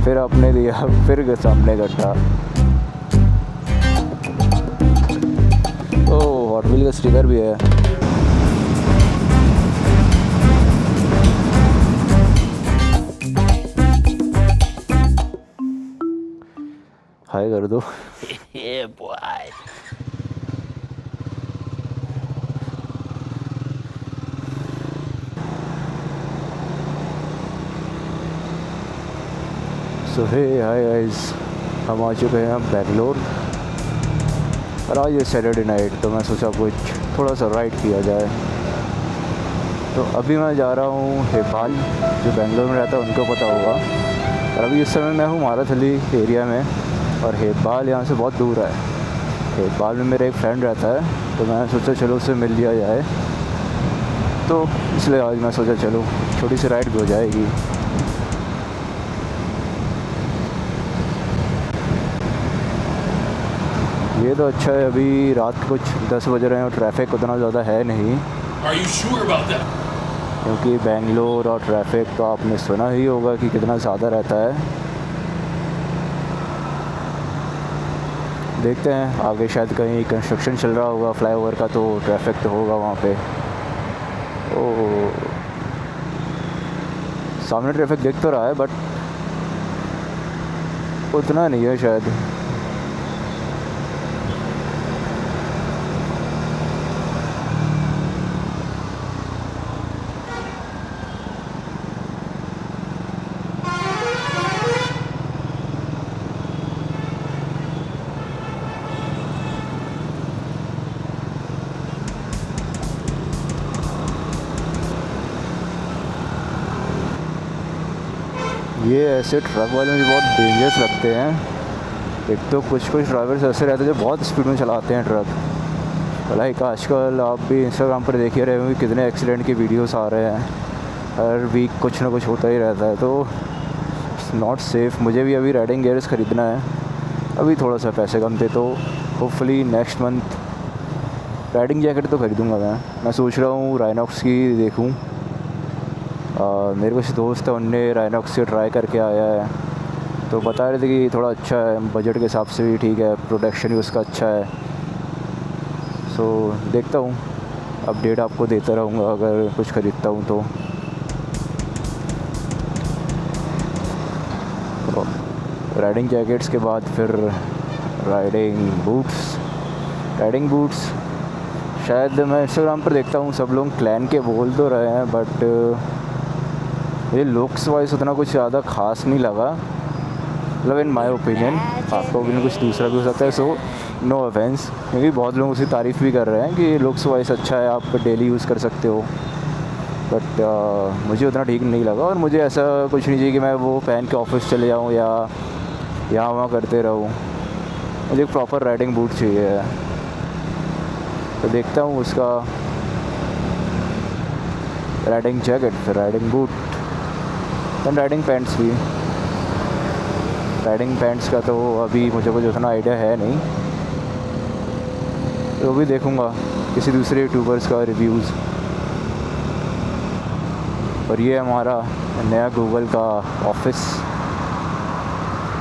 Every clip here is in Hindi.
फिर आपने दिया, फिर सामने गड्ढा। ओह, हॉट व्हील का स्टिकर भी है। हाय कर दो। Yeah, boy. सो हे हाय गाइस, हम आ चुके हैं बेंगलोर और आज ये सैटरडे नाइट, तो मैं सोचा कुछ थोड़ा सा राइड किया जाए। तो अभी मैं जा रहा हूँ हेब्बाल, जो बेंगलोर में रहता है उनको पता होगा। और अभी इस समय मैं हूँ माराथली एरिया में, और हेब्बाल यहाँ से बहुत दूर है। हेब्बाल में मेरा एक फ्रेंड रहता है, तो मैं सोचा चलो उससे मिल लिया जाए। तो इसलिए आज मैं सोचा चलो छोटी सी राइड भी हो जाएगी। ये तो अच्छा है, अभी रात के कुछ 10 बज रहे हैं और ट्रैफिक उतना ज़्यादा है नहीं। Are you sure about that? क्योंकि बेंगलोर और ट्रैफिक तो आपने सुना ही होगा कि कितना ज़्यादा रहता है। देखते हैं आगे, शायद कहीं कंस्ट्रक्शन चल रहा होगा फ्लाईओवर का, तो ट्रैफिक तो होगा वहाँ पे। ओ, सामने ट्रैफिक दिख तो रहा है बट उतना नहीं है शायद। ये ऐसे ट्रक वाले मुझे बहुत डेंजरस लगते हैं। एक तो कुछ ड्राइवर्स ऐसे रहते हैं जो बहुत स्पीड में चलाते हैं ट्रक। लाइक आजकल आप भी इंस्टाग्राम पर देख ही रहे होंगे कितने एक्सीडेंट की वीडियोस आ रहे हैं। हर वीक कुछ ना कुछ होता ही रहता है, तो इट्स नॉट सेफ़। मुझे भी अभी राइडिंग गियर्स ख़रीदना है। अभी थोड़ा सा पैसे कम थे, तो hopefully next month riding jacket तो ख़रीदूँगा। मैं सोच रहा हूँ राइनॉक्स की देखूँ। मेरे कुछ दोस्त है, उनने राइनॉक्स से ट्राई करके आया है, तो बता रहे थे कि थोड़ा अच्छा है, बजट के हिसाब से भी ठीक है, प्रोटेक्शन भी उसका अच्छा है। सो देखता हूँ, अपडेट आपको देता रहूँगा अगर कुछ ख़रीदता हूँ तो। राइडिंग जैकेट्स के बाद फिर राइडिंग बूट्स शायद मैं इंस्टाग्राम पर देखता हूँ सब लोग क्लैन के बोल तो रहे हैं, बट ये लुक्स वाइज उतना कुछ ज़्यादा ख़ास नहीं लगा, मतलब इन माय ओपिनियन। आपका ओपिनियन कुछ दूसरा भी हो सकता है, सो नो ऑफेंस। क्योंकि बहुत लोग उसकी तारीफ़ भी कर रहे हैं कि लुक्स वाइज अच्छा है, आप डेली यूज़ कर सकते हो। बट मुझे उतना ठीक नहीं लगा, और मुझे ऐसा कुछ नहीं चाहिए कि मैं वो पहन के ऑफिस चले जाऊँ या यहाँ वहाँ करते रहूँ। मुझे एक प्रॉपर राइडिंग बूट चाहिए, तो देखता हूँ उसका। राइडिंग जैकेट, फिर riding boot, and riding pants भी। राइडिंग पैंट्स का तो अभी मुझे कुछ उतना आइडिया है नहीं, तो भी देखूँगा किसी दूसरे यूट्यूबर्स का रिव्यूज़। और ये हमारा नया गूगल का ऑफिस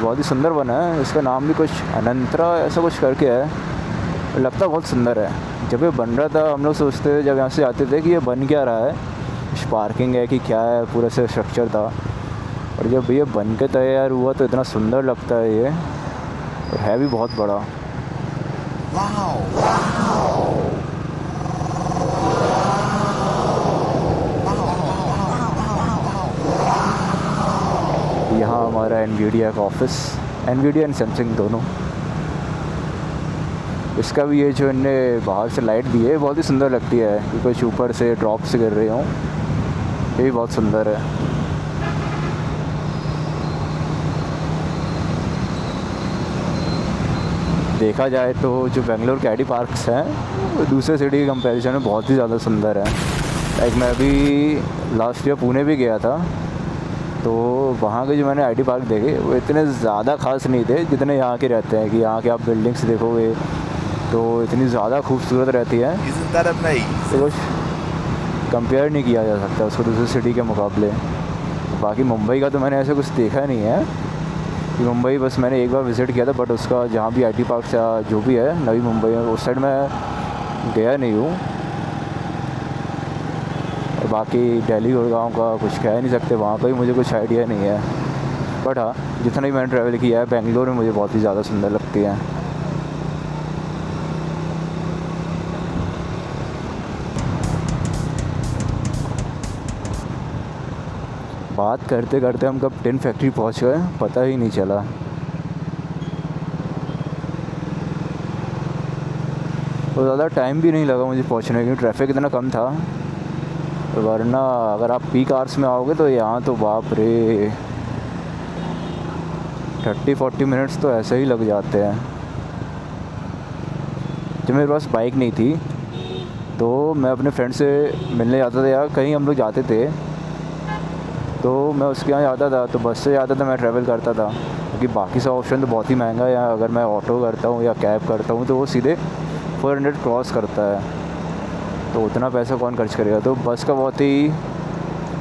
बहुत ही सुंदर बना है। इसका नाम भी कुछ अनंतरा ऐसा कुछ करके है, लगता बहुत सुंदर है। जब ये बन रहा था हम लोग सोचते थे, जब यहाँ से आते थे, कि ये बन क्या रहा है, पार्किंग है कि क्या है, पूरा से स्ट्रक्चर था। और जब ये बन के तैयार हुआ तो इतना सुंदर लगता है ये, और है भी बहुत बड़ा। यहाँ हमारा एनवीडिया का ऑफिस, एनवीडिया एंड सैमसंग दोनों। इसका भी ये जो इनने बाहर से लाइट दी है बहुत ही सुंदर लगती है, कि कुछ ऊपर से ड्रॉप से गिर रही हूँ, ये भी बहुत सुंदर है। देखा जाए तो जो बेंगलोर के आईटी पार्क्स हैं वो दूसरे सिटी के कंपैरिजन में बहुत ही ज़्यादा सुंदर है। लाइक मैं अभी लास्ट ईयर पुणे भी गया था, तो वहाँ के जो मैंने आईटी पार्क देखे वो इतने ज़्यादा ख़ास नहीं थे जितने यहाँ के रहते हैं। कि यहाँ के आप बिल्डिंग्स देखोगे तो इतनी ज़्यादा खूबसूरत रहती है, तो कुछ कंपेयर नहीं किया जा सकता उसको दूसरी सिटी के मुकाबले। बाकी मुंबई का तो मैंने ऐसे कुछ देखा नहीं है, मुंबई बस मैंने एक बार विज़िट किया था, बट उसका जहाँ भी IT पार्क या जो भी है नवी मुंबई में, उस साइड मैं गया नहीं हूँ। और बाकी दिल्ली गुड़गांव का कुछ कह नहीं सकते, वहाँ का भी मुझे कुछ आइडिया नहीं है। बट हाँ, जितना भी मैंने ट्रैवल किया है बेंगलोर में मुझे बहुत ही ज़्यादा सुंदर लगती है। बात करते करते हम कब टिन फैक्ट्री पहुंच गए पता ही नहीं चला। तो ज़्यादा टाइम भी नहीं लगा मुझे पहुंचने के, ट्रैफिक इतना कम था। वरना अगर आप पीक आवर्स में आओगे तो यहाँ तो बाप रे 30-40 मिनट्स तो ऐसे ही लग जाते हैं। जब मेरे पास बाइक नहीं थी तो मैं अपने फ्रेंड से मिलने जाता था, या कहीं हम लोग जाते थे तो मैं उसके यहाँ जाता था, तो बस से जाता था, मैं ट्रैवल करता था, क्योंकि बाकी सब ऑप्शन तो बहुत ही महंगा है। या अगर मैं ऑटो करता हूँ या कैब करता हूँ तो वो सीधे 400 क्रॉस करता है, तो उतना पैसा कौन खर्च करेगा। तो बस का बहुत ही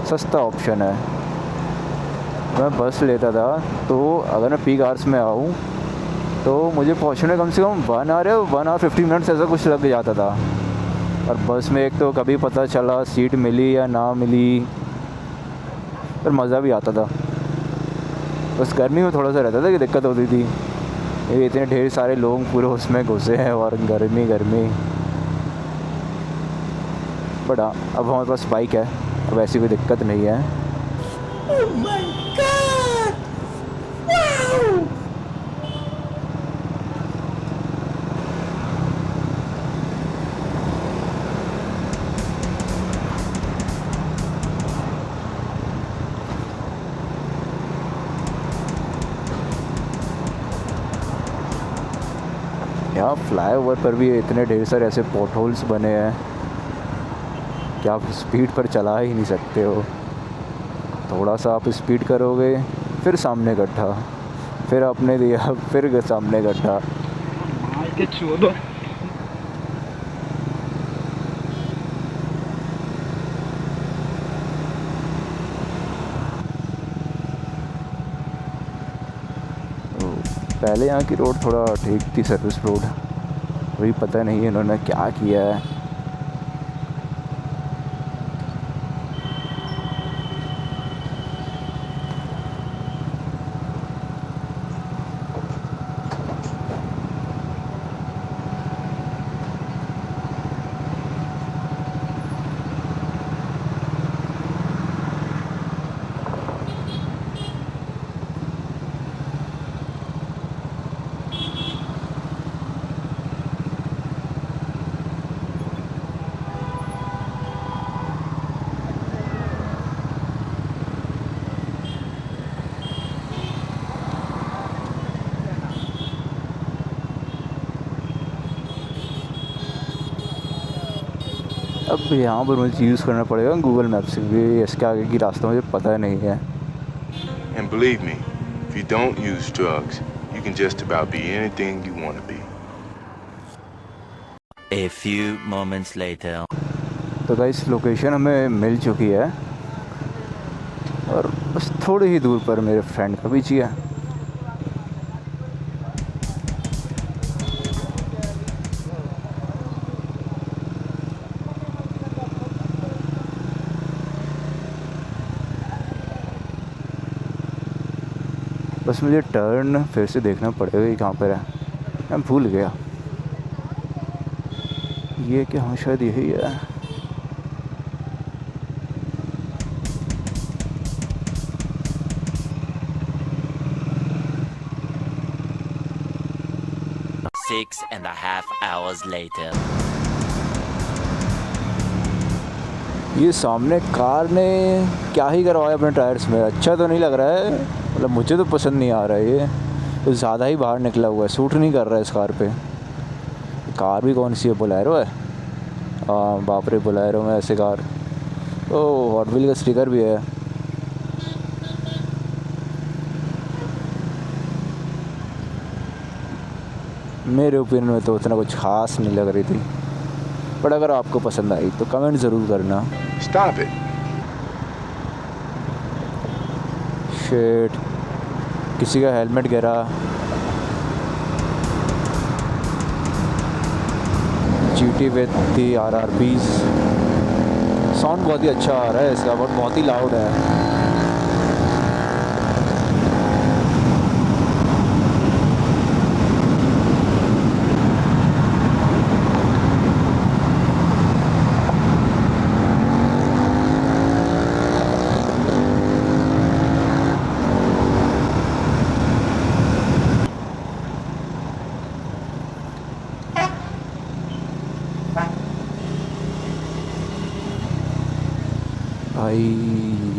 सस्ता ऑप्शन है, मैं बस लेता था। तो अगर मैं पीक आवर्स में आऊँ तो मुझे पहुँचने कम से कम 1 आवर या 1 आवर 50 मिनट्स ऐसा कुछ लग जाता था। और बस में एक तो कभी पता चला सीट मिली या ना मिली, पर मज़ा भी आता था। बस गर्मी में थोड़ा सा रहता था कि दिक्कत होती थी, ये इतने ढेर सारे लोग पूरे उसमें घुसे हैं और गर्मी। बट हाँ, अब हमारे पास बाइक है, अब ऐसी कोई दिक्कत नहीं है। Oh my god! Wow! यहाँ फ्लाईओवर पर भी इतने ढेर सारे ऐसे पोर्ट होल्स बने हैं कि आप स्पीड पर चला ही नहीं सकते हो। थोड़ा सा आप स्पीड करोगे फिर सामने गड्ढा, फिर आपने दिया फिर सामने गड्ढा। पहले यहाँ की रोड थोड़ा ठीक थी, सर्विस रोड। वही पता नहीं इन्होंने क्या किया है। अब यहाँ पर मुझे यूज़ करना पड़ेगा गूगल मैप से, भी इसके आगे की रास्ता मुझे पता नहीं है। And believe me, if you don't use drugs, you can just about be anything you want to be. A few moments later. तो गाइस लोकेशन हमें मिल चुकी है और बस थोड़ी ही दूर पर मेरे फ्रेंड का पीछे है। बस मुझे टर्न फिर से देखना पड़ेगा कि कहाँ पर है, मैं भूल गया। ये क्या, हाँ शायद यही है। Six and a half hours later. ये सामने कार ने क्या ही करवाया अपने टायर्स में, अच्छा तो नहीं लग रहा है, मतलब मुझे तो पसंद नहीं आ रहा है। ये तो ज़्यादा ही बाहर निकला हुआ है, सूट नहीं कर रहा है इस कार पे। कार भी कौन सी है, बोलेरो है। हाँ बाप रे, बोलेरो में ऐसे कार। ओह, हॉट व्हील का स्टिकर भी है। मेरे ओपिनियन में तो उतना कुछ खास नहीं लग रही थी, बट अगर आपको पसंद आई तो कमेंट ज़रूर करना। Stop it. शिट, किसी का हेलमेट गिरा। GT with the RRPs। Sound बहुत ही अच्छा आ रहा है इसका, बट बहुत ही लाउड है। भाई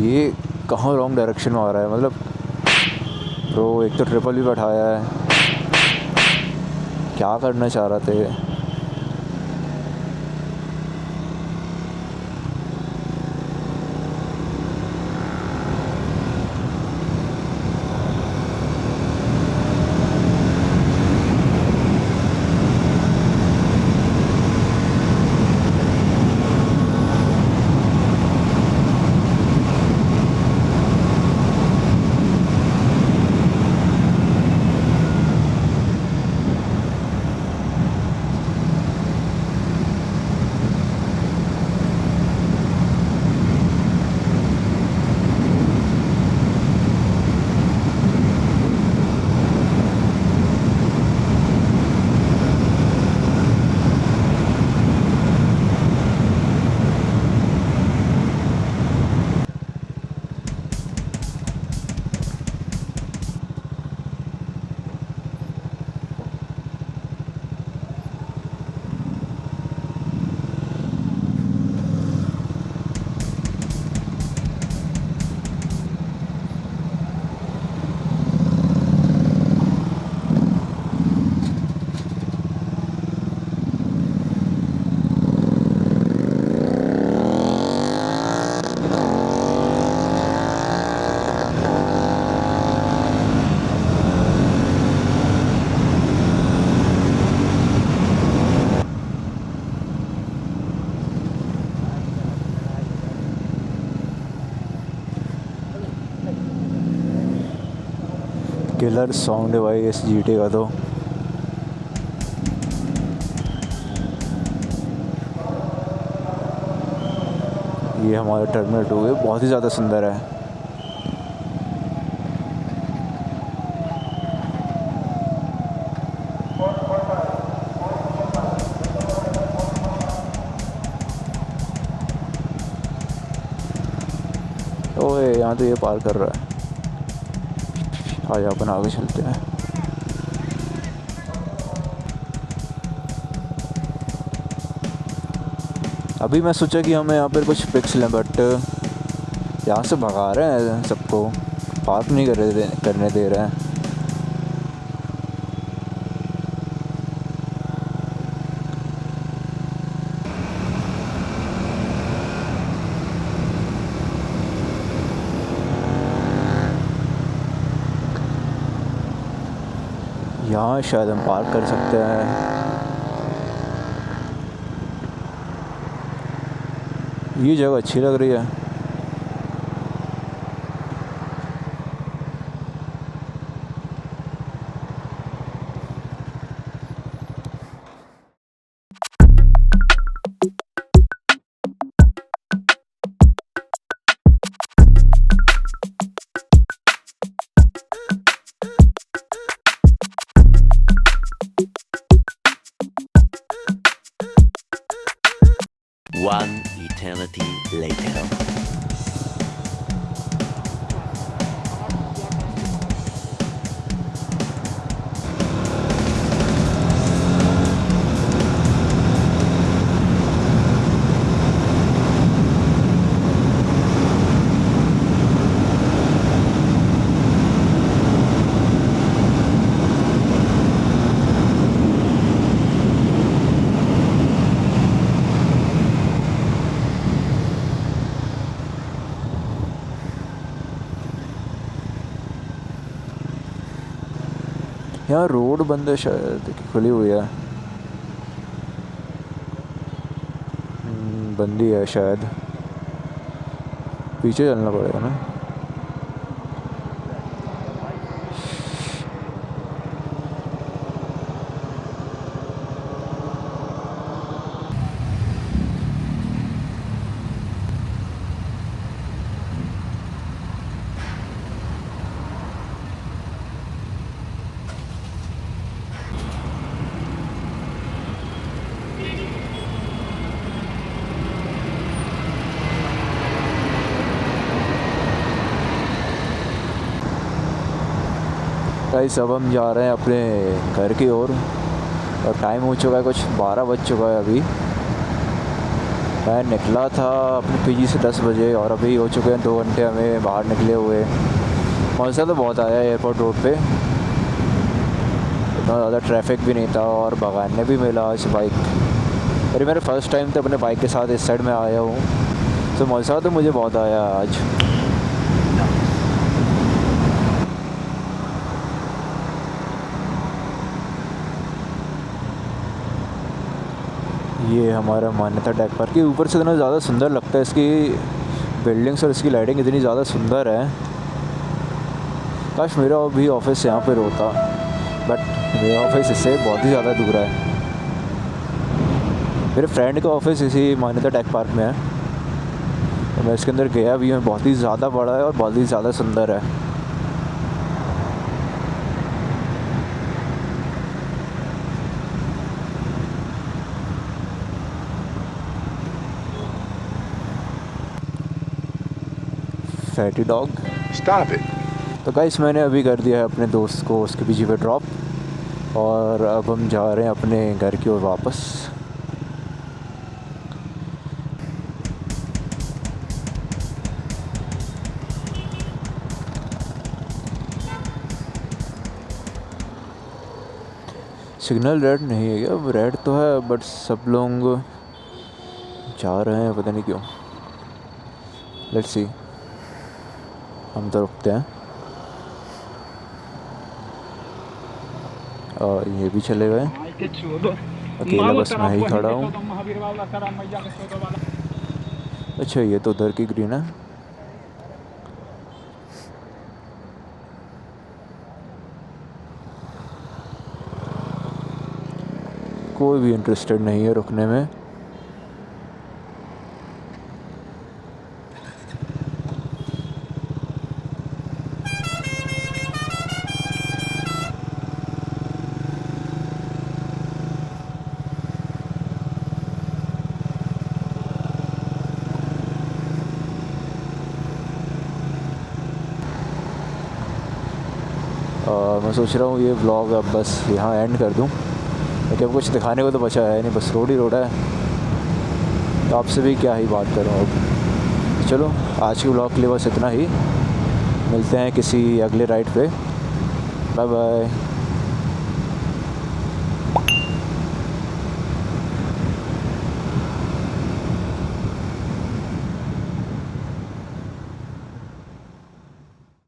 ये कहाँ रॉन्ग डायरेक्शन में आ रहा है, मतलब ब्रो एक तो ट्रिपल भी बैठाया है, क्या करना चाह रहा थे। किलर साउंड है भाई इस GT का तो। ये हमारा टर्मिनल 2 है, बहुत ही ज़्यादा सुंदर है। ओए यहाँ तो ये पार कर रहा है। आज अपन आगे चलते हैं। अभी मैं सोचा कि हमें यहाँ पर कुछ पिक्स लें, बट यहाँ से भगा रहे हैं सबको, पार्क नहीं करने दे रहे हैं। यहाँ शायद हम पार्क कर सकते हैं। ये जगह अच्छी लग रही है। One eternity later. यहाँ रोड बंद है शायद, खुली हुई है। बंदी है शायद, पीछे चलना पड़ेगा ना। गाइस अब हम जा रहे हैं अपने घर की ओर और टाइम हो चुका है कुछ 12 बज चुका है अभी। मैं निकला था अपने पीजी से 10 बजे और अभी हो चुके हैं 2 घंटे हमें बाहर निकले हुए। मज़ा तो बहुत आया एयरपोर्ट रोड पे, इतना ज़्यादा ट्रैफिक भी नहीं था और भगाने भी मिला आज बाइक। अरे मेरा फर्स्ट टाइम तो अपने बाइक के साथ इस साइड में आया हूँ, तो मज़ा तो मुझे बहुत आया आज। ये हमारा मान्यता टेक पार्क के ऊपर से इतना ज़्यादा सुंदर लगता है, इसकी बिल्डिंग्स और इसकी लाइटिंग इतनी ज़्यादा सुंदर है। काश मेरा भी ऑफिस यहाँ पर होता, बट मेरा ऑफिस इससे बहुत ही ज़्यादा दूर है। मेरे फ्रेंड का ऑफिस इसी मान्यता टेक पार्क में है, तो मैं इसके अंदर गया भी हूँ। बहुत ही ज़्यादा बड़ा है और बहुत ही ज़्यादा सुंदर है। Fatty dog. Stop it. तो गाइस मैंने अभी कर दिया है अपने दोस्त को उसके पीछे पे ड्रॉप और अब हम जा रहे हैं अपने घर की ओर वापस। सिग्नल रेड नहीं है क्या? अब रेड तो है बट सब लोग जा रहे हैं, पता नहीं क्यों। लेट्स सी, हम तो रुकते हैं और ये भी चले गए। अकेला बस मैं ही खड़ा हूँ। अच्छा ये तो उधर की ग्रीन है। कोई भी इंटरेस्टेड नहीं है रुकने में। मैं सोच रहा हूँ ये व्लॉग अब बस यहाँ एंड कर दूँ, क्योंकि अब कुछ दिखाने को तो बचा है नहीं, बस रोड ही रोड है। तो आपसे भी क्या ही बात करूँ अब। चलो आज के व्लॉग के लिए बस इतना ही। मिलते हैं किसी अगले राइड पे। Bye bye.